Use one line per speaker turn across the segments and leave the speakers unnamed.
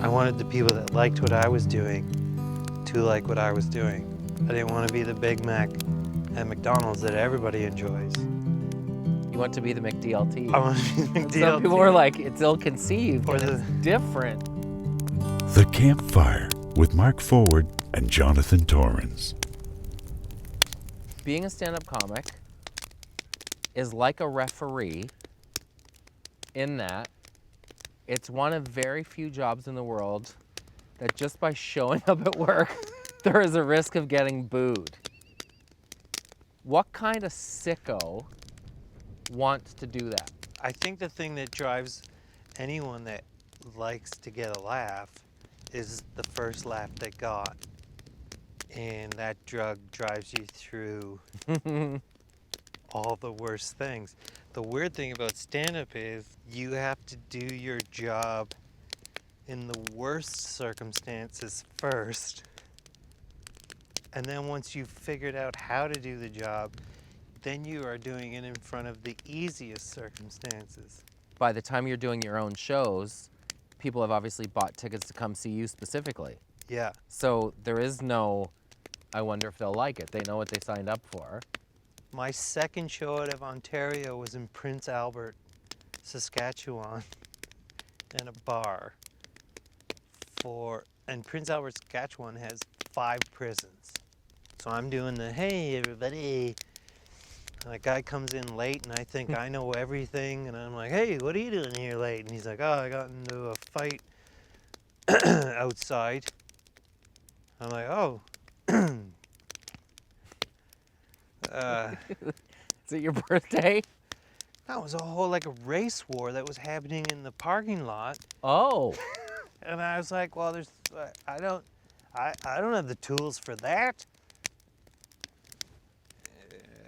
I wanted the people that liked what I was doing to like what I was doing. I didn't want to be the Big Mac at McDonald's that everybody enjoys.
You want to be the McDLT.
I want to be the
And
McDLT.
some people are like, it's ill-conceived,
Or
and it's different.
The Campfire with Mark Forward and Jonathan Torrens.
Being a stand-up comic is like a referee in that it's one of very few jobs in the world that just by showing up at work, there is a risk of getting booed. What kind of sicko wants to do that?
I think the thing that drives anyone that likes to get a laugh is the first laugh they got. And that drug drives you through all the worst things. The weird thing about stand-up is you have to do your job in the worst circumstances first. And then once you've figured out how to do the job, then you are doing it in front of the easiest circumstances.
By the time you're doing your own shows, people have obviously bought tickets to come see you specifically.
Yeah.
So there is no, I wonder if they'll like it. They know what they signed up for.
My second show out of Ontario was in Prince Albert, Saskatchewan, in a bar. And Prince Albert, Saskatchewan has 5 prisons. So I'm doing the, hey everybody. And a guy comes in late and I think I know everything. And I'm like, hey, what are you doing here late? And he's like, oh, I got into a fight outside. I'm like, oh.
Is it your birthday?
That was a whole like a race war that was happening in the parking lot.
Oh.
And I was like, well, I don't have the tools for that.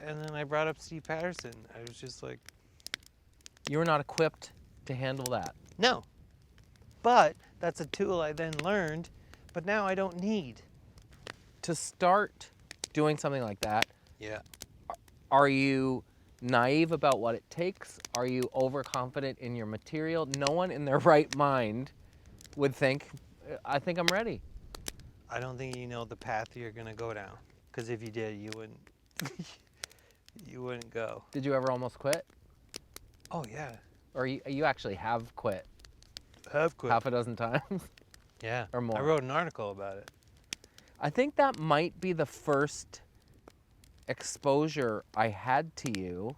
And then I brought up Steve Patterson. I was just like,
You were not equipped to handle that.
no. But that's a tool I then learned, but now I don't need.
To start doing something like that,
Yeah.
are you naive about what it takes? Are you overconfident in your material? No one in their right mind would think, I think I'm ready.
I don't think you know the path you're going to go down. Because if you did, you wouldn't. You wouldn't go.
Did you ever almost quit?
Oh, yeah.
Or you actually have quit
Have quit.
half a dozen times?
Yeah.
or more.
I wrote an article about it.
I think that might be the first exposure I had to you,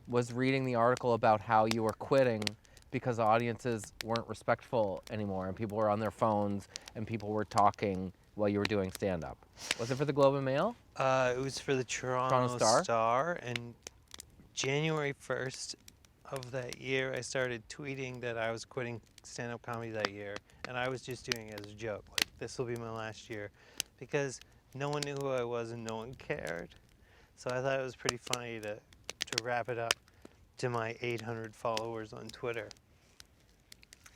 was reading the article about how you were quitting because audiences weren't respectful anymore and people were on their phones and people were talking while you were doing stand-up. Was it for the Globe and Mail?
It was for the Toronto Star, and January 1st of that year, I started tweeting that I was quitting stand-up comedy that year, and I was just doing it as a joke, like, this will be my last year, because no one knew who I was and no one cared. So I thought it was pretty funny to wrap it up to my 800 followers on Twitter.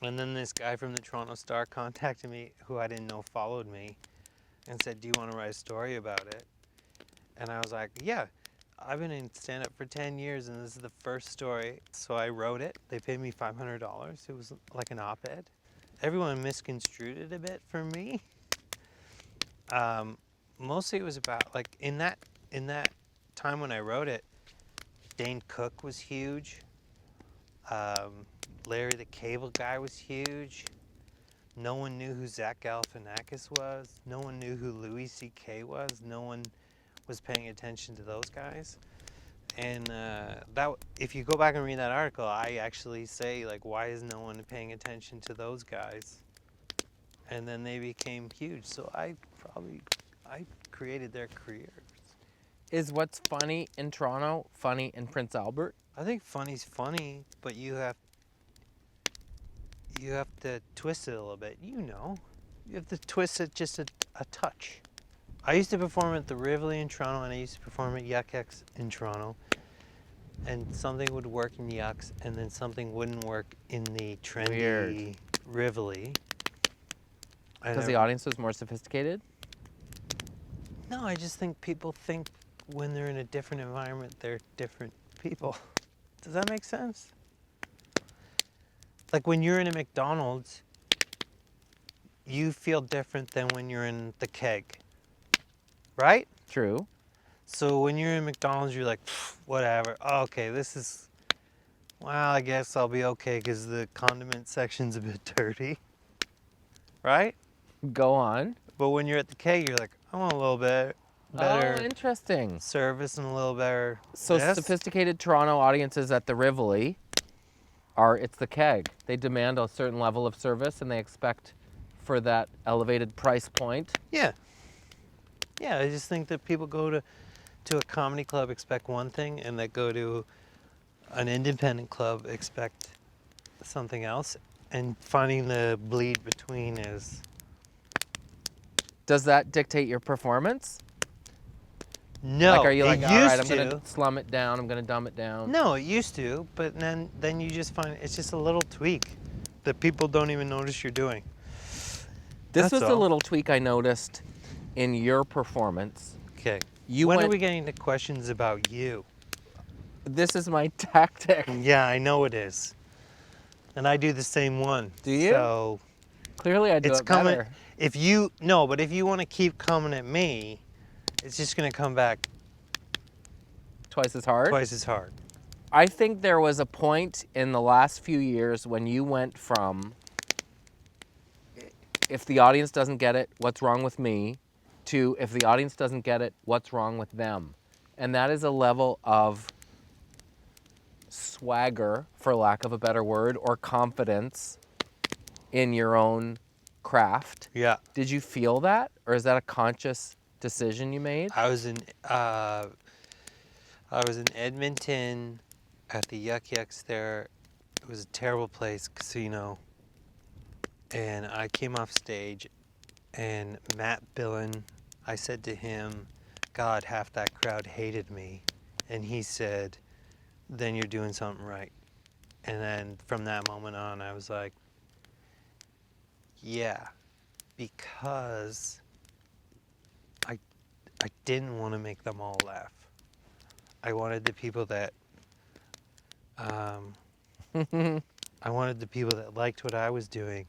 And then this guy from the Toronto Star contacted me, who I didn't know followed me, and said, do you want to write a story about it? And I was like, yeah, I've been in stand-up for 10 years and this is the first story. So I wrote it. They paid me $500. It was like an op-ed. Everyone misconstrued it a bit for me. Mostly it was about, like, in that time when I wrote it, Dane Cook was huge. Larry the Cable Guy was huge. No one knew who Zach Galifianakis was. No one knew who Louis C.K. was. No one was paying attention to those guys. And if you go back and read that article, I actually say, like, why is no one paying attention to those guys? And then they became huge. So I created their careers.
Is what's funny in Toronto funny in Prince Albert?
I think funny's funny, but you have to twist it a little bit. You know, you have to twist it just a touch. I used to perform at the Rivoli in Toronto, and I used to perform at Yuck X in Toronto. And something would work in Yucks, and then something wouldn't work in the trendy Rivoli.
Because the audience was more sophisticated?
No, I just think people think when they're in a different environment, they're different people. Does that make sense? Like when you're in a McDonald's, you feel different than when you're in the keg, right?
True.
So when you're in McDonald's, you're like, "Pff, whatever. Oh, okay, this is, well, I guess I'll be okay because the condiment section's a bit dirty, right?
Go on.
But when you're at the keg, you're like, I want a little bit
Oh,
better
interesting.
service and a little better
So
this.
sophisticated Toronto audiences at the Rivoli it's the keg. They demand a certain level of service and they expect for that elevated price point.
Yeah. Yeah, I just think that people go to a comedy club expect one thing and that go to an independent club expect something else. And finding the bleed between is...
Does that dictate your performance?
No,
Like, are you
it
like, all right, I'm
used
going
to.
to slum it down, I'm going to dumb it down?
No, it used to, but then you just find it's just a little tweak that people don't even notice you're doing.
This
That's
was a
all.
little tweak I noticed in your performance.
Okay.
You
when
went,
are we getting to questions about you?
This is my tactic.
Yeah, I know it is. And I do the same one.
Do you?
So
Clearly I do
it's
it
coming.
better.
If you want to keep coming at me, it's just going to come back
Twice as hard?
twice as hard.
I think there was a point in the last few years when you went from, if the audience doesn't get it, what's wrong with me, to if the audience doesn't get it, what's wrong with them. And that is a level of swagger, for lack of a better word, or confidence in your own craft.
Yeah.
Did you feel that? Or is that a conscious decision you made?
I was in Edmonton at the Yuck Yucks there. It was a terrible place, casino. And I came off stage and Matt Billen, I said to him, God, half that crowd hated me. And he said, then you're doing something right. And then from that moment on, I was like, yeah, because I didn't want to make them all laugh. I wanted the people that, I wanted the people that liked what I was doing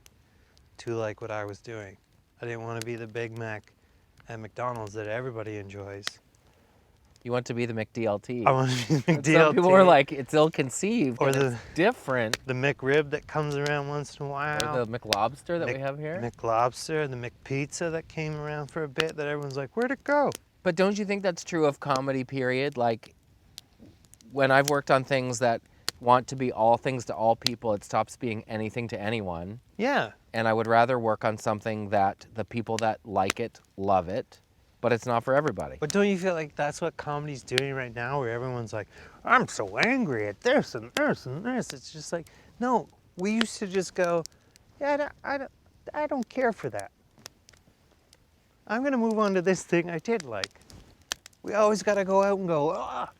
to like what I was doing. I didn't want to be the Big Mac at McDonald's that everybody enjoys.
You want to be the McDLT.
I want to be the
And
McDLT.
some people were like, it's ill-conceived,
Or
and
the-
it's different.
the McRib that comes around once in a while.
Or the McLobster that we have here.
McLobster, the McPizza that came around for a bit that everyone's like, where'd it go?
But don't you think that's true of comedy, period? Like, when I've worked on things that want to be all things to all people, it stops being anything to anyone.
Yeah.
And I would rather work on something that the people that like it, love it, but it's not for everybody.
But don't you feel like that's what comedy's doing right now, where everyone's like, I'm so angry at this and this and this. It's just like, no, we used to just go, yeah, I don't care for that. I'm going to move on to this thing I did like. We always got to go out and go, ah,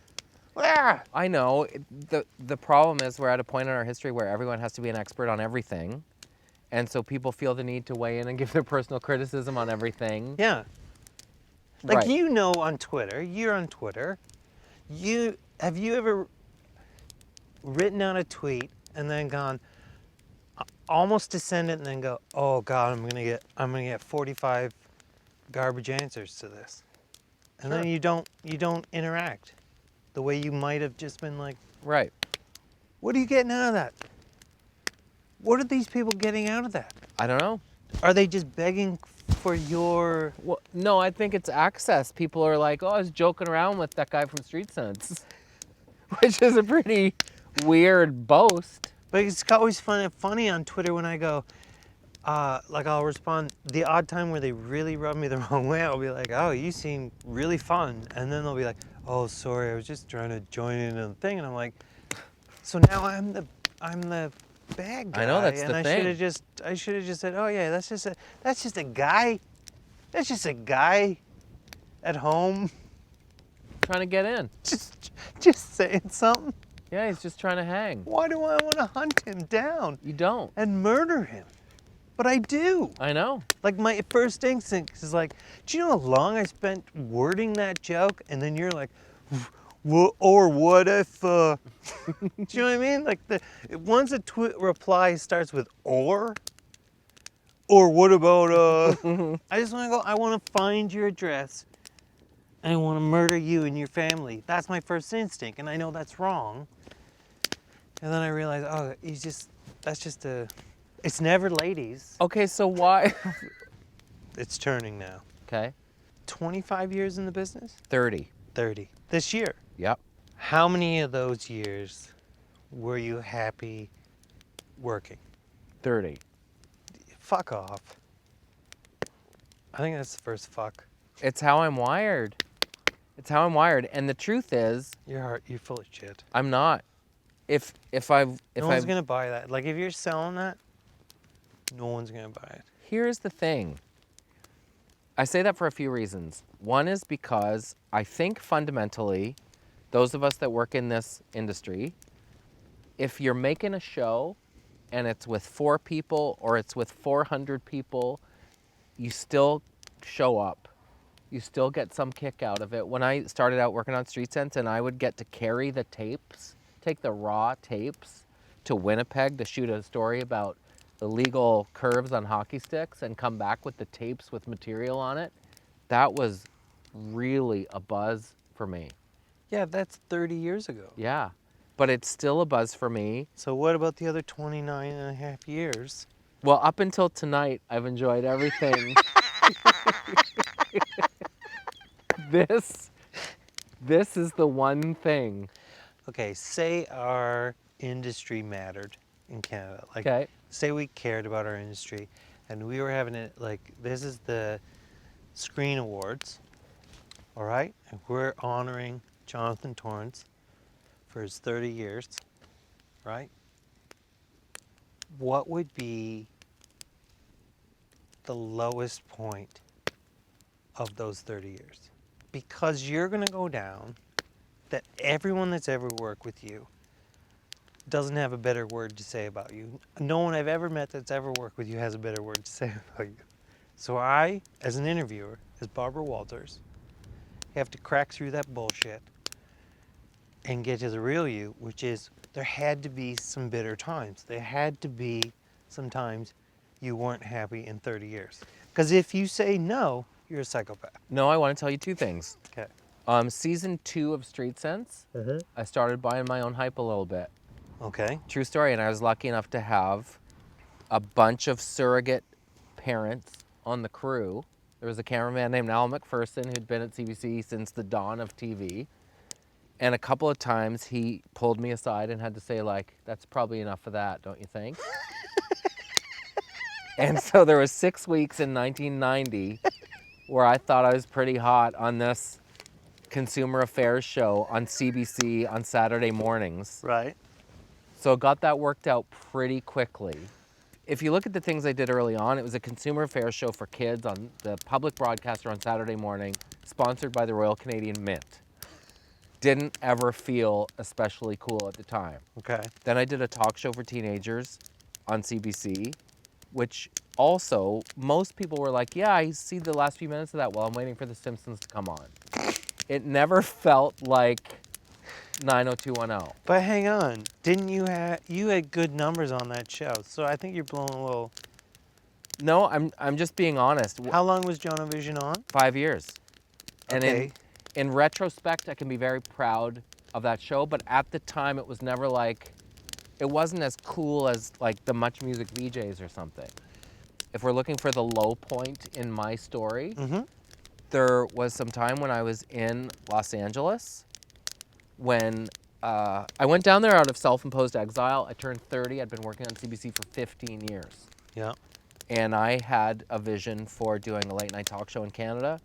ah.
I know. The problem is we're at a point in our history where everyone has to be an expert on everything. And so people feel the need to weigh in and give their personal criticism on everything.
Yeah. Like,
Right.
you know, on Twitter, you're on Twitter. Have you ever written out a tweet and then gone almost to send it and then go, oh God, I'm gonna get 45 garbage answers to this, and then
Sure.
you don't interact the way you might have just been like,
Right.
what are you getting out of that? What are these people getting out of that?
I don't know.
Are they just begging for your...
Well, no, I think it's access. People are like, oh, I was joking around with that guy from Street Sense, which is a pretty weird boast.
But it's always funny on Twitter when I go, like I'll respond the odd time where they really rub me the wrong way. I'll be like, oh, you seem really fun. And then they'll be like, oh, sorry, I was just trying to join in on the thing. And I'm like, so now I'm the bad guy.
I know, that's
and
the
I
thing.
I should have just said, oh yeah, that's just a guy. That's just a guy at home
Trying to get in.
just saying something.
Yeah, he's just trying to hang.
Why do I want to hunt him down
You don't.
and murder him? But I do.
I know.
Like, my first instinct is like, do you know how long I spent wording that joke? And then you're like, or what if, do you know what I mean? Like, once a reply starts with or, Or what about, I just want to go, I want to find your address and I want to murder you and your family. That's my first instinct, and I know that's wrong. And then I realize, oh, that's just it's never ladies.
Okay, so why?
It's turning now.
Okay.
25 years in the business?
30.
30. This year.
Yep.
How many of those years were you happy working?
30.
Fuck off. I think that's the first fuck.
It's how I'm wired. It's how I'm wired. And the truth is,
You're full of shit.
I'm not. If
No one's gonna buy that. Like, if you're selling that, no one's gonna buy it.
Here's the thing. I say that for a few reasons. One is because I think fundamentally, those of us that work in this industry, if you're making a show and it's with 4 people or it's with 400 people, you still show up. You still get some kick out of it. When I started out working on Street Sense and I would get to carry the tapes, take the raw tapes to Winnipeg to shoot a story about illegal curves on hockey sticks and come back with the tapes with material on it, that was really a buzz for me.
Yeah, that's 30 years ago.
Yeah, but it's still a buzz for me.
So what about the other 29 and a half years?
Well, up until tonight, I've enjoyed everything. This is the one thing.
Okay, say our industry mattered in Canada. Like,
Okay.
say we cared about our industry and we were having it, like, this is the Screen Awards, all right? And we're honoring Jonathan Torrens for his 30 years, right? What would be the lowest point of those 30 years? Because you're going to go down that everyone that's ever worked with you doesn't have a better word to say about you. No one I've ever met that's ever worked with you has a better word to say about you. So I, as an interviewer, as Barbara Walters, have to crack through that bullshit and get to the real you, which is there had to be some bitter times. There had to be some times you weren't happy in 30 years. Because if you say no, you're a psychopath.
No, I want to tell you 2 things.
Okay.
Season 2 of Street Sense, I started buying my own hype a little bit.
Okay.
True story, and I was lucky enough to have a bunch of surrogate parents on the crew. There was a cameraman named Al McPherson who'd been at CBC since the dawn of TV. And a couple of times he pulled me aside and had to say, like, that's probably enough of that, don't you think? And so there was 6 weeks in 1990 where I thought I was pretty hot on this consumer affairs show on CBC on Saturday mornings.
Right.
So got that worked out pretty quickly. If you look at the things I did early on, it was a consumer affairs show for kids on the public broadcaster on Saturday morning, sponsored by the Royal Canadian Mint. Didn't ever feel especially cool at the time.
Okay.
Then I did a talk show for teenagers on CBC, which also, most people were like, yeah, I see the last few minutes of that while I'm waiting for The Simpsons to come on. It never felt like 90210.
But hang on, didn't you had good numbers on that show? So I think you're blowing a little.
No, I'm just being honest.
How long was Jonovision on?
5 years. And
Okay.
in retrospect, I can be very proud of that show, but at the time it was never like, it wasn't as cool as like the Much Music VJs or something. If we're looking for the low point in my story, there was some time when I was in Los Angeles when I went down there out of self-imposed exile. I turned 30. I'd been working on CBC for 15 years.
Yeah.
And I had a vision for doing a late night talk show in Canada.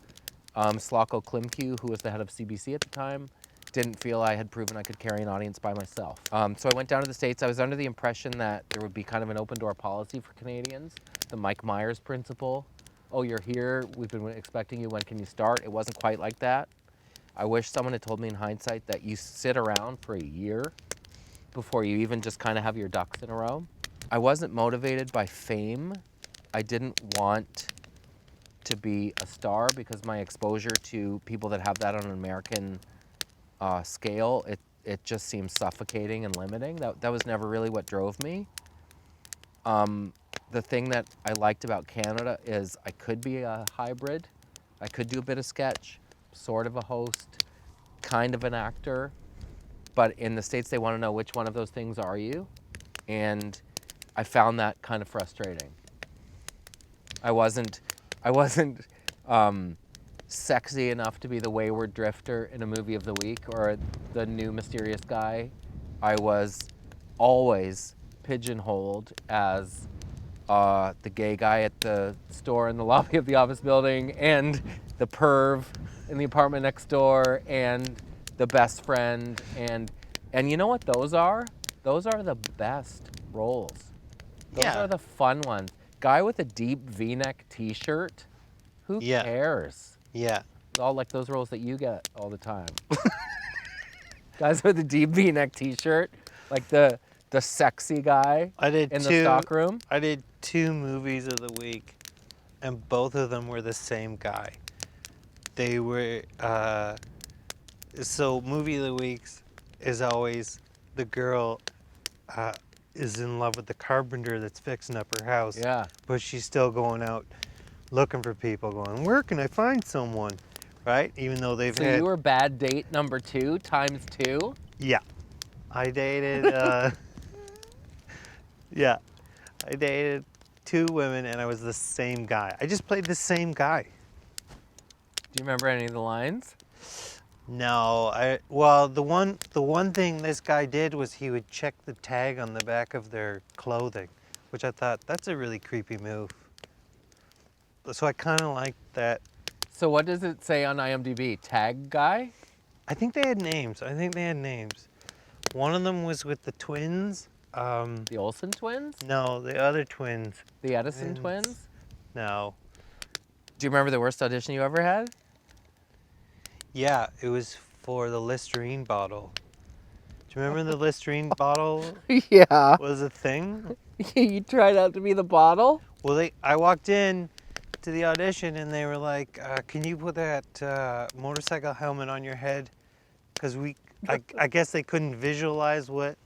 Slocko Klimke, who was the head of CBC at the time, didn't feel I had proven I could carry an audience by myself. So I went down to the States. I was under the impression that there would be kind of an open door policy for Canadians, the Mike Myers principle. Oh, you're here, we've been expecting you, when can you start? It wasn't quite like that. I wish someone had told me in hindsight that you sit around for a year before you even just kind of have your ducks in a row. I wasn't motivated by fame. I didn't want to be a star because my exposure to people that have that on an American scale, it just seems suffocating and limiting. That was never really what drove me. the thing that I liked about Canada is I could be a hybrid. I could do a bit of sketch, sort of a host, kind of an actor. But in the States, they want to know which one of those things are you. And I found that kind of frustrating. I wasn't sexy enough to be the wayward drifter in a movie of the week or the new mysterious guy. I was always pigeonholed as the gay guy at the store in the lobby of the office building, and the perv in the apartment next door, and the best friend, and you know what those are? Those are the best roles. Those
Yeah.
are the fun ones. Guy with a deep V-neck T-shirt. Who
Yeah.
cares?
Yeah.
All like those roles that you get all the time. Guys with a deep V-neck T-shirt, like the sexy guy
I did
in
two,
the stockroom.
I did 2 movies of the week, and both of them were the same guy. They were, so movie of the weeks is always the girl is in love with the carpenter that's fixing up her house.
Yeah.
But she's still going out looking for people, going, where can I find someone? Right? Even though they've
So
had...
you were bad date number 2 times 2?
Yeah. I dated, yeah. I dated 2 women, and I was the same guy. I just played the same guy.
Do you remember any of the lines?
No, well, the one thing this guy did was he would check the tag on the back of their clothing, which I thought, that's a really creepy move. So I kind of liked that.
So what does it say on IMDb? Tag guy?
I think they had names. One of them was with the twins.
The Olsen twins?
No, the other twins.
The Edison twins?
No.
Do you remember the worst audition you ever had?
Yeah, it was for the Listerine bottle. Do you remember the Listerine bottle
Yeah.
was a thing?
You tried out to be the bottle?
Well, I walked in to the audition and they were like, can you put that motorcycle helmet on your head? Because I guess they couldn't visualize what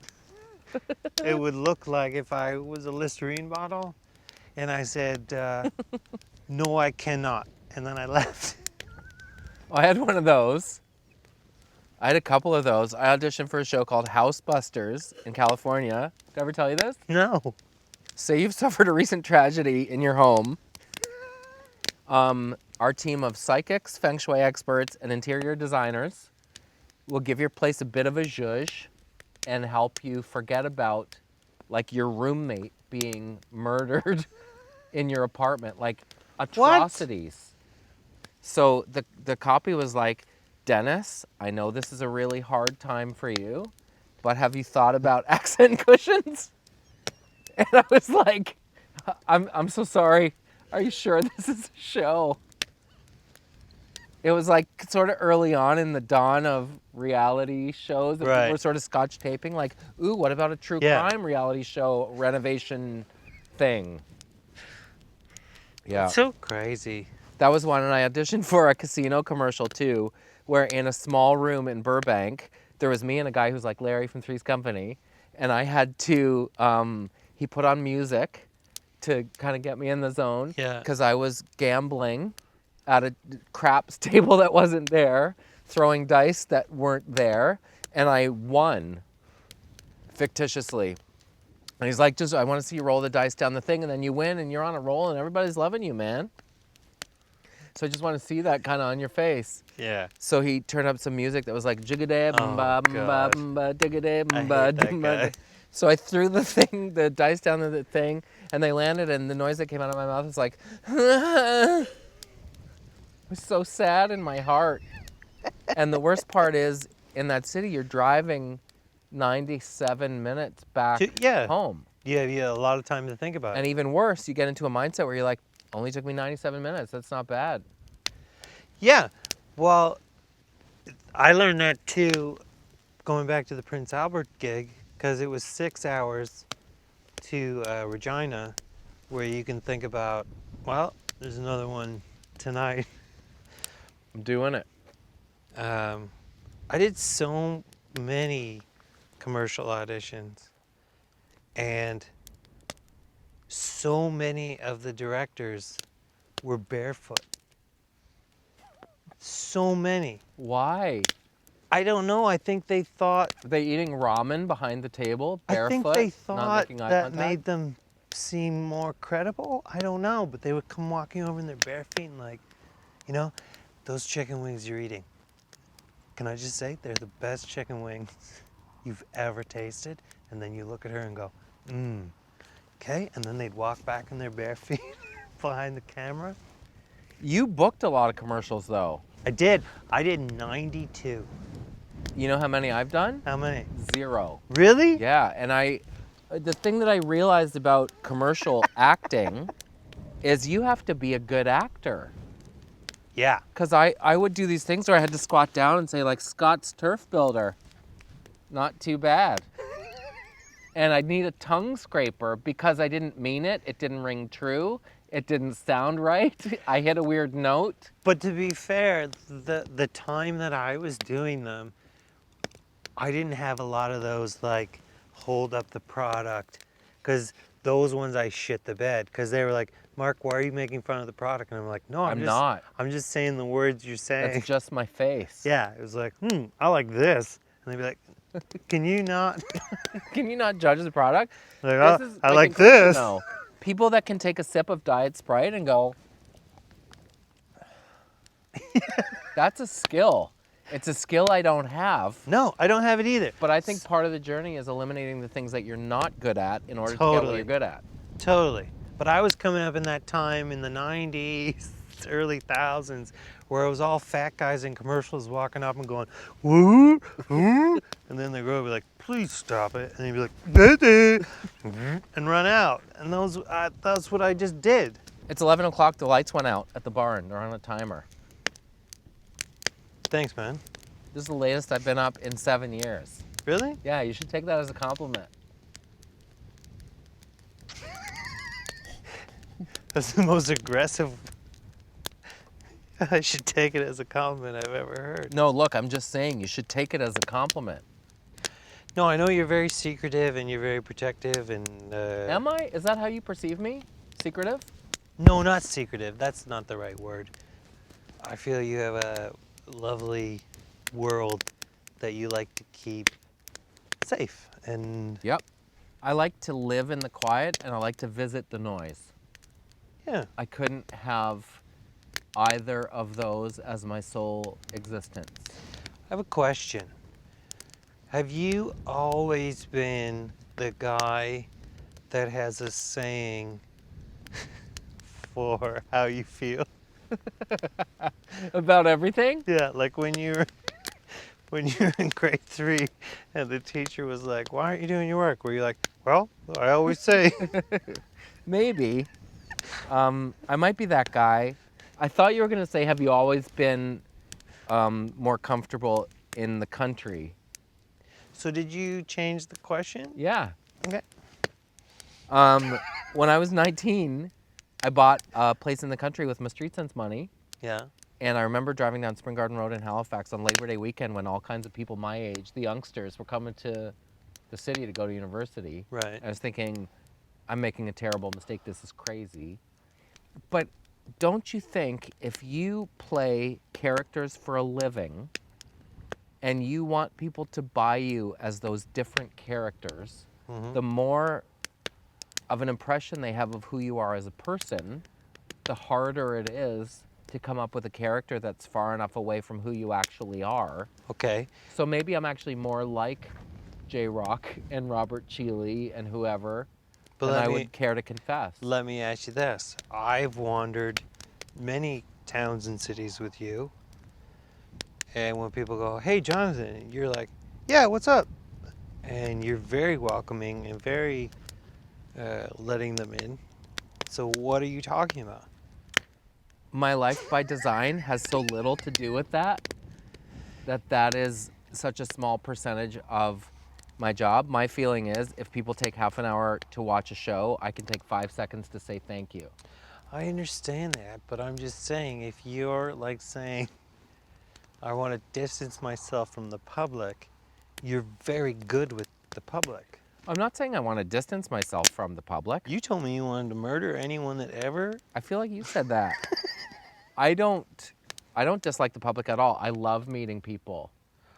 it would look like if I was a Listerine bottle. And I said, no, I cannot. And then I left.
I had one of those. I had a couple of those. I auditioned for a show called House Busters in California. Did I ever tell you this?
No.
Say you've suffered a recent tragedy in your home. Our team of psychics, feng shui experts, and interior designers will give your place a bit of a zhuzh and help you forget about like your roommate being murdered in your apartment, like atrocities. So the copy was like, Dennis, I know this is a really hard time for you, but have you thought about accent cushions? And I was like, I'm so sorry. Are you sure this is a show? It was like sort of early on in the dawn of reality shows that people were sort of scotch taping, like, ooh, what about a true crime reality show renovation thing? Yeah.
It's so crazy.
That was one, and I auditioned for a casino commercial too, where in a small room in Burbank, there was me and a guy who's like Larry from Three's Company, and I had to, he put on music to kind of get me in the zone, because I was gambling at a craps table that wasn't there, throwing dice that weren't there, and I won fictitiously. And he's like, I want to see you roll the dice down the thing, and then you win, and you're on a roll, and everybody's loving you, man. So I just want to see that kind of on your face.
Yeah.
So he turned up some music that was like jigga bumba bumba bumba digga bumba bumba. So I threw the dice down the thing, and they landed, and the noise that came out of my mouth was like, it was so sad in my heart. And the worst part is, in that city, you're driving 97 minutes back home.
Yeah, a lot of time to think about it.
And even worse, you get into a mindset where you're like, only took me 97 minutes. That's not bad.
Yeah. Well, I learned that too, going back to the Prince Albert gig, because it was 6 hours to Regina, where you can think about, well, there's another one tonight.
I'm doing it.
I did so many commercial auditions, and so many of the directors were barefoot. So many.
Why?
I don't know. I think they thought.
Were they eating ramen behind the table, barefoot,
I think they
not
thought
making eye
that
contact?
made them seem more credible. I don't know, but they would come walking over in their bare feet and like, you know, those chicken wings you're eating. Can I just say they're the best chicken wings you've ever tasted? And then you look at her and go, okay. And then they'd walk back in their bare feet behind the camera.
You booked a lot of commercials, though.
I did. I did 92.
You know how many I've done?
How many?
0.
Really?
Yeah, and the thing that I realized about commercial acting is you have to be a good actor.
Yeah.
Because I would do these things where I had to squat down and say, like, Scott's Turf Builder. Not too bad. And I'd need a tongue scraper because I didn't mean it. It didn't ring true. It didn't sound right. I hit a weird note.
But to be fair, the time that I was doing them, I didn't have a lot of those, like, hold up the product. Because those ones I shit the bed. Because they were like, Mark, why are you making fun of the product? And I'm like, no,
I'm not.
I'm just saying the words you're saying.
That's just my face.
Yeah, it was like, I like this. And they'd be like, can you not?
Can you not judge the product?
Like, I like
encouraging,
this.
though. People that can take a sip of Diet Sprite and go, that's a skill. It's a skill I don't have.
No, I don't have it either.
But I think part of the journey is eliminating the things that you're not good at in order to get
Totally.
what you're good at.
Totally. But I was coming up in that time in the 90s, early thousands, where it was all fat guys in commercials walking up and going, woo, woo, and then they go be like, please stop it, and they'd be like, "Daddy," and run out. And that's what I just did.
It's 11 o'clock, the lights went out at the barn. They're on a timer.
Thanks, man.
This is the latest I've been up in 7 years.
Really?
Yeah, you should take that as a compliment.
That's the most aggressive. I should take it as a compliment I've ever heard.
No, look, I'm just saying you should take it as a compliment.
No, I know you're very secretive and you're very protective and...
Am I? Is that how you perceive me? Secretive?
No, not secretive. That's not the right word. I feel you have a lovely world that you like to keep safe and...
Yep. I like to live in the quiet and I like to visit the noise.
Yeah.
I couldn't have either of those as my sole existence.
I have a question. Have you always been the guy that has a saying for how you feel?
About everything?
Yeah, like when you were in grade 3 and the teacher was like, why aren't you doing your work? Were you like, well, I always say.
Maybe. I might be that guy. I thought you were going to say, have you always been more comfortable in the country?
So did you change the question?
Yeah.
Okay.
When I was 19, I bought a place in the country with my street sense money.
Yeah.
And I remember driving down Spring Garden Road in Halifax on Labor Day weekend when all kinds of people my age, the youngsters, were coming to the city to go to university.
Right.
I was thinking, I'm making a terrible mistake. This is crazy. But don't you think if you play characters for a living and you want people to buy you as those different characters, the more of an impression they have of who you are as a person, the harder it is to come up with a character that's far enough away from who you actually are.
Okay.
So maybe I'm actually more like J-Rock and Robert Cheeley and whoever than I would care to confess.
Let me ask you this. I've wandered many towns and cities with you. And when people go, hey, Jonathan, you're like, yeah, what's up? And you're very welcoming and very letting them in. So what are you talking about?
My life by design has so little to do with that is such a small percentage of my job. My feeling is if people take half an hour to watch a show, I can take 5 seconds to say thank you.
I understand that, but I'm just saying, if you're like saying, I want to distance myself from the public, you're very good with the public.
I'm not saying I want to distance myself from the public.
You told me you wanted to murder anyone that ever...
I feel like you said that. I don't dislike the public at all. I love meeting people.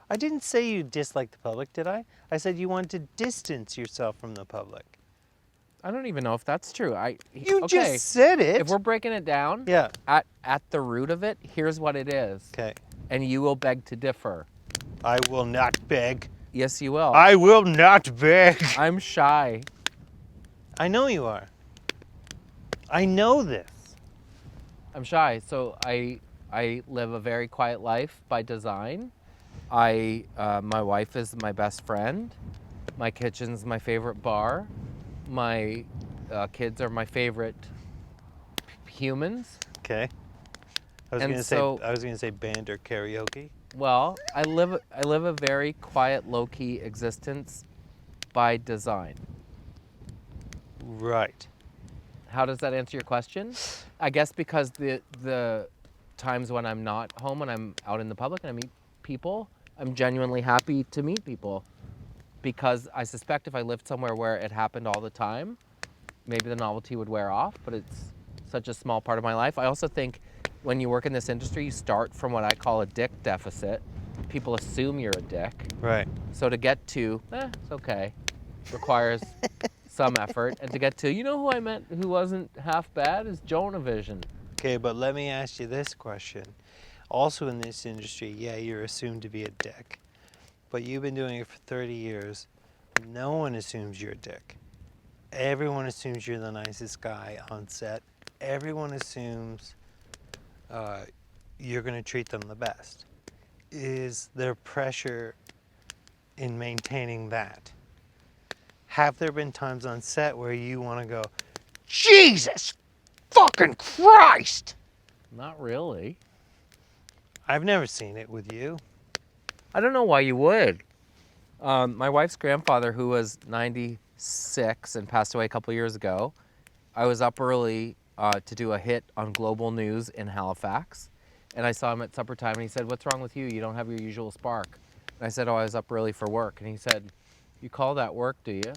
I didn't say you dislike the public, did I? I said you wanted to distance yourself from the public.
I don't even know if that's true.
You
okay,
just said it.
if we're breaking it down,
Yeah.
at the root of it, here's what it is.
Okay.
And you will beg to differ.
I will not beg.
Yes, you will.
I will not beg.
I'm shy.
I know you are. I know this.
I'm shy, so I live a very quiet life by design. My wife is my best friend. My kitchen's my favorite bar. My kids are my favorite humans.
Okay. I was gonna say band or karaoke.
Well, I live a very quiet, low-key existence by design.
Right.
How does that answer your question? I guess because the times when I'm not home, when I'm out in the public and I meet people, I'm genuinely happy to meet people. Because I suspect if I lived somewhere where it happened all the time, maybe the novelty would wear off, but it's such a small part of my life. I also think when you work in this industry, you start from what I call a dick deficit. People assume you're a dick.
Right.
So to get to, it's okay, requires some effort. And to get to, you know who I met who wasn't half bad is Jonovision.
Okay, but let me ask you this question. Also in this industry, yeah, you're assumed to be a dick. But you've been doing it for 30 years. No one assumes you're a dick. Everyone assumes you're the nicest guy on set. Everyone assumes you're going to treat them the best. Is there pressure in maintaining that? Have there been times on set where you want to go, Jesus fucking Christ?
Not really.
I've never seen it with you.
I don't know why you would. My wife's grandfather, who was 96 and passed away a couple years ago, I was up early to do a hit on Global News in Halifax. And I saw him at supper time and he said, "What's wrong with you? You don't have your usual spark." And I said, "Oh, I was up early for work." And he said, "You call that work, do you?"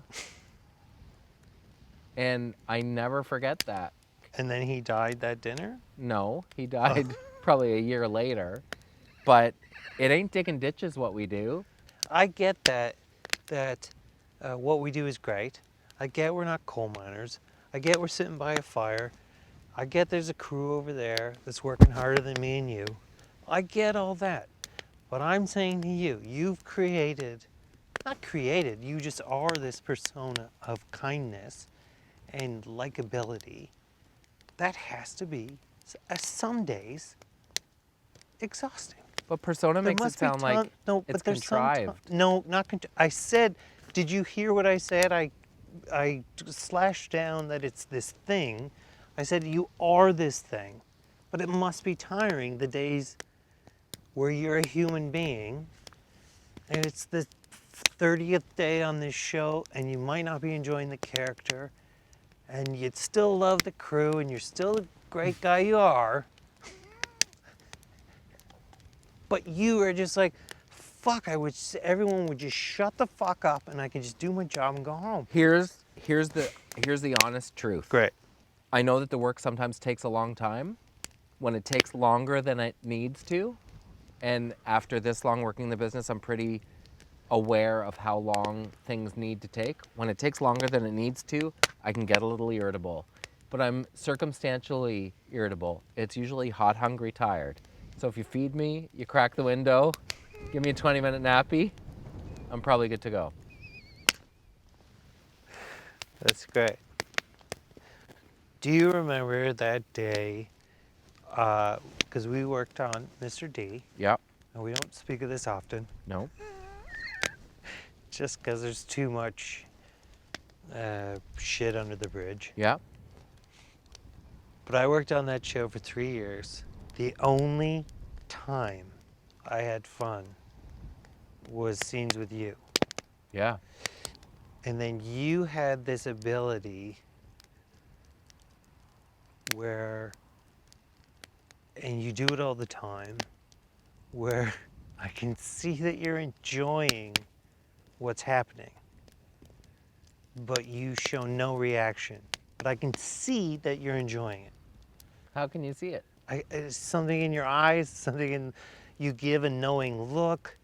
And I never forget that.
And then he died that dinner?
No, he died probably a year later. But it ain't digging ditches what we do.
I get that what we do is great. I get we're not coal miners. I get we're sitting by a fire. I get there's a crew over there that's working harder than me and you. I get all that. But I'm saying to you, you've created, not created, you just are this persona of kindness and likability. That has to be, some days, exhausting.
But persona makes it sound like it's contrived.
No, not contrived. I said, did you hear what I said? I slashed down that it's this thing. I said, you are this thing. But it must be tiring the days where you're a human being and it's the 30th day on this show and you might not be enjoying the character and you'd still love the crew and you're still the great guy you are. But you are just like, fuck, everyone would just shut the fuck up and I could just do my job and go home.
Here's the honest truth.
Great.
I know that the work sometimes takes a long time. When it takes longer than it needs to, and after this long working in the business, I'm pretty aware of how long things need to take. When it takes longer than it needs to, I can get a little irritable. But I'm circumstantially irritable. It's usually hot, hungry, tired. So if you feed me, you crack the window, give me a 20-minute nappy, I'm probably good to go.
That's great. Do you remember that day, because we worked on Mr. D,
Yep.
and we don't speak of this often,
No.
just because there's too much shit under the bridge.
Yep.
But I worked on that show for 3 years. The only time I had fun was scenes with you.
Yeah.
And then you had this ability where, and you do it all the time, where I can see that you're enjoying what's happening. but you show no reaction. But I can see that you're enjoying it.
How can you see it?
It's something in your eyes, something in you give a knowing look.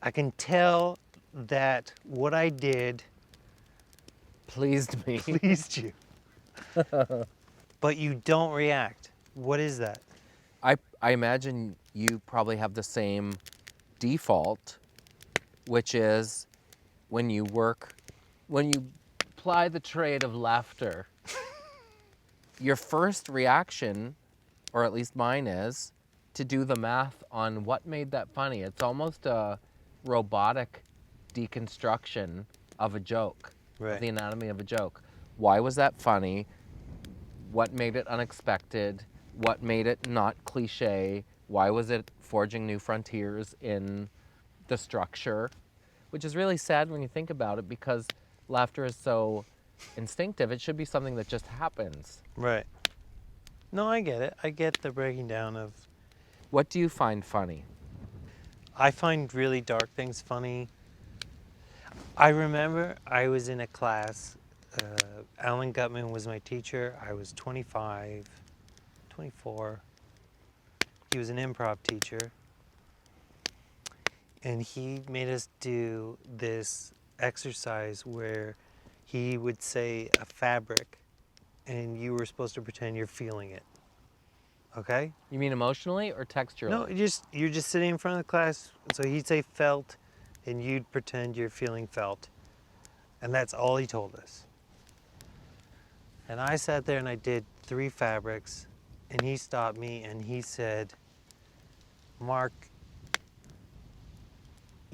I can tell that what I did
Pleased me.
pleased you. But you don't react. What is that?
I imagine you probably have the same default, which is when you ply the trade of laughter, your first reaction, or at least mine is, to do the math on what made that funny. It's almost a robotic deconstruction of a joke,
Right.
of the anatomy of a joke. Why was that funny? What made it unexpected? What made it not cliche? Why was it forging new frontiers in the structure? Which is really sad when you think about it, because laughter is so instinctive. It should be something that just happens.
Right. No, I get it. I get the breaking down of.
What do you find funny?
I find really dark things funny. I remember I was in a class. Alan Gutman was my teacher. I was 25, 24. He was an improv teacher. And he made us do this exercise where he would say a fabric and you were supposed to pretend you're feeling it. Okay?
You mean emotionally or texturally?
No, you're just sitting in front of the class. So he'd say felt and you'd pretend you're feeling felt. And that's all he told us. And I sat there and I did 3 fabrics, and he stopped me and he said, Mark,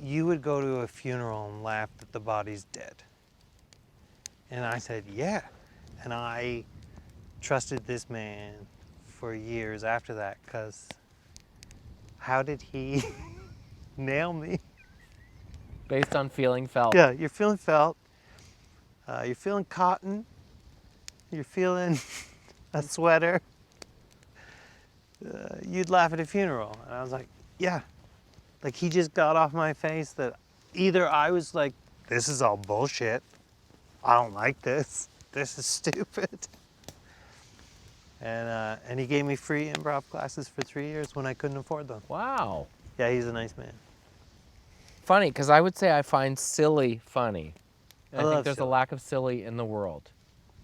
you would go to a funeral and laugh that the body's dead. And I said, yeah. And I trusted this man for years after that, because how did he nail me?
Based on feeling felt.
Yeah, you're feeling felt. You're feeling cotton. You're feeling a sweater. You'd laugh at a funeral. And I was like, yeah. Like, he just got off my face that either I was like, this is all bullshit. I don't like this. This is stupid. And he gave me free improv classes for 3 years when I couldn't afford them.
Wow.
Yeah, he's a nice man.
Funny, because I would say I find silly funny. And I
love
think there's a
silly.
lack of silly in the world.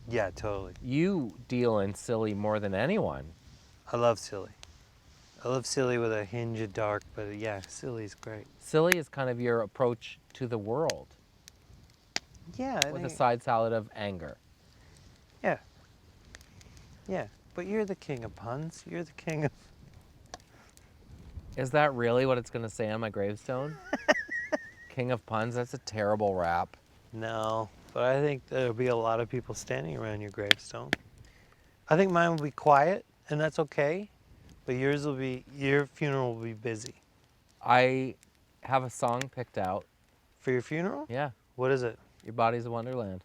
Yeah, totally.
You deal in silly more than anyone.
I love silly. I love silly with a hinge of dark, but yeah, silly's great.
Silly is kind of your approach to the world,
Yeah, I
with a
think,
side salad of anger.
yeah. Yeah, but you're the king of puns. You're the king of...
Is that really what it's going to say on my gravestone? King of puns? That's a terrible rap.
No, but I think there'll be a lot of people standing around your gravestone. I think mine will be quiet, and that's okay. But your funeral will be busy.
I have a song picked out.
For your funeral?
Yeah,
What is it?
Your Body's a Wonderland.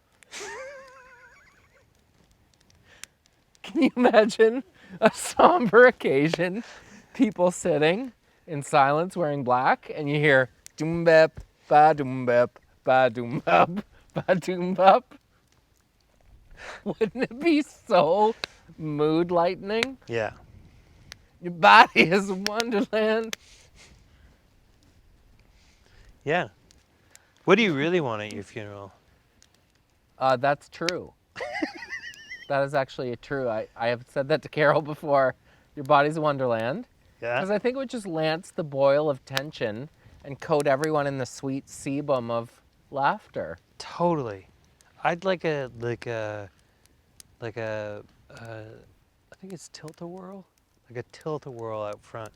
Can you imagine a somber occasion, people sitting in silence wearing black, and you hear doom bep, ba doom bep, ba doom bep, ba doom bep? Wouldn't it be so mood lightening?
Yeah.
Your body is a wonderland.
Yeah. What do you really want at your funeral?
That's true. That is actually true. I have said that to Carol before. Your body's a wonderland. Because
Yeah?
I think it would just lance the boil of tension and coat everyone in the sweet sebum of laughter.
Totally. I'd like a I think it's tilt-a-whirl? Like a tilt-a-whirl out front.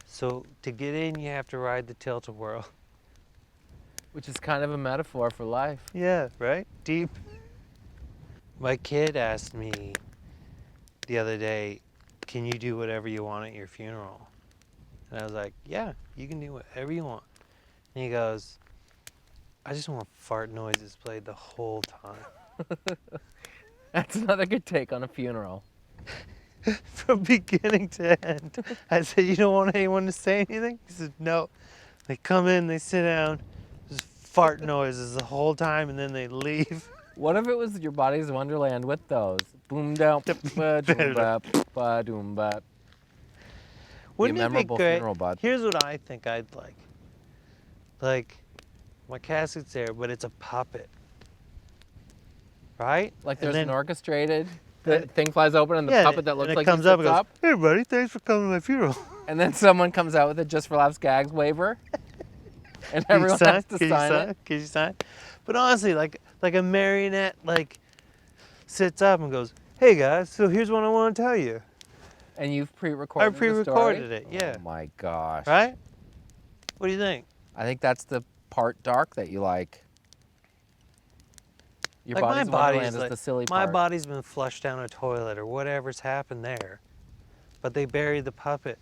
So to get in, you have to ride the tilt-a-whirl.
Which is kind of a metaphor for life.
Yeah, right? Deep. My kid asked me the other day, can you do whatever you want at your funeral? And I was like, yeah, you can do whatever you want. And he goes, I just want fart noises played the whole time.
That's another good take on a funeral.
From beginning to end. I said, you don't want anyone to say anything? He said, no. They come in, they sit down, just fart noises the whole time, and then they leave.
What if it was your body's wonderland with those? Boom down, ba doom bap, ba doom bap.
Wouldn't it be
memorable
great?
funeral, bud.
Here's what I think I'd like. Like, my casket's there, but it's a puppet. Right?
Like
And
there's
then-
an orchestrated, the thing flies open and the
yeah,
puppet that
and
looks
it
like
comes
he
up and
sits
goes,
up,
"Hey, buddy, thanks for coming to my funeral."
and then someone comes out with a Just for Laughs gags waiver, and
Can you
everyone
sign?
has to
Can you
sign it.
Can you sign? But honestly, like a marionette, like sits up and goes, "Hey guys, so here's what I want to tell you."
And you've pre-recorded
I pre-recorded
the
it,
story?
yeah.
Oh my gosh.
Right? What do you think?
I think that's the part dark that you like. Your
Like, my
body's
body's
wonderland is
like-
the silly
My
part.
body's been flushed down a toilet or whatever's happened there, but they buried the puppet.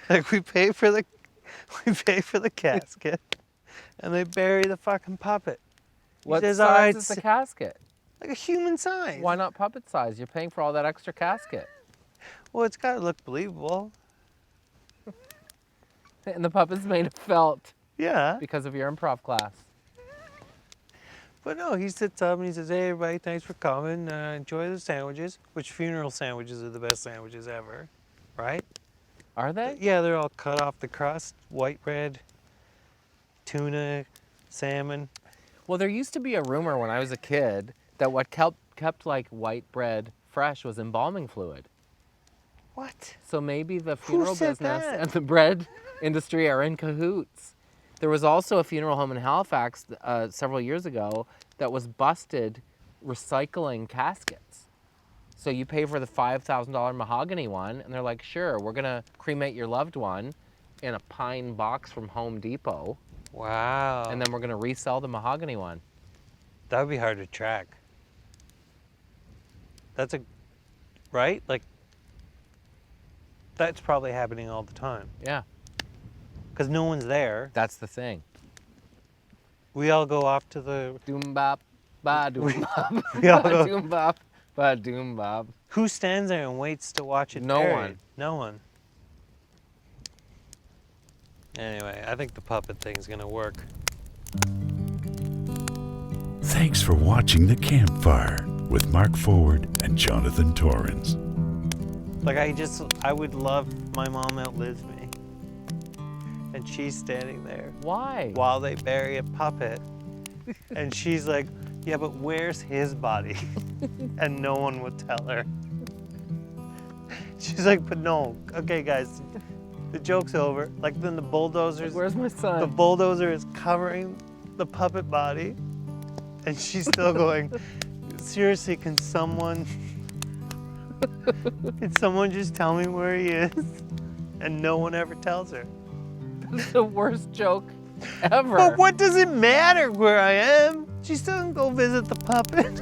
Like we pay for the casket, and they bury the fucking puppet. He
What
says,
size
"All right,
is the casket?
like a human size.
Why not puppet size? You're paying for all that extra casket.
Well, it's got to look believable.
And the puppet's made of felt
Yeah.
because of your improv class.
But no, he sits up and he says, "Hey, everybody, thanks for coming. Enjoy the sandwiches," which funeral sandwiches are the best sandwiches ever, right?
Are they?
Yeah, they're all cut off the crust, white bread, tuna, salmon.
Well, there used to be a rumor when I was a kid that what kept like white bread fresh was embalming fluid.
What?
So maybe the funeral
said
business
that?
and the bread industry are in cahoots. There was also a funeral home in Halifax several years ago that was busted recycling caskets. So you pay for the $5,000 mahogany one, and they're like, "Sure, we're gonna cremate your loved one in a pine box from Home Depot,
Wow.
and then we're gonna resell the mahogany one."
that would be hard to track. That's right? Like, that's probably happening all the time
Yeah,
because no one's there.
that's the thing.
We all go off to the.
Doom bop, ba doom bop,
We all
ba
go.
doom bop, ba doom bop.
Who stands there and waits to watch it?
No
buried?
one.
No one. Anyway, I think the puppet thing's gonna work.
Thanks for watching The Campfire with Mark Forward and Jonathan Torrens.
Like I would love my mom outlives me, and she's standing there
Why?
while they bury a puppet, and she's like, "Yeah, but where's his body?" And no one would tell her. She's like, "But no, okay, guys, the joke's over." Like then the bulldozers,
Where's my
the
son?
bulldozer is covering the puppet body, and she's still going, "Seriously, can someone just tell me where he is?" And no one ever tells her.
That's the worst joke ever.
But what does it matter where I am? She still can go visit the puppet.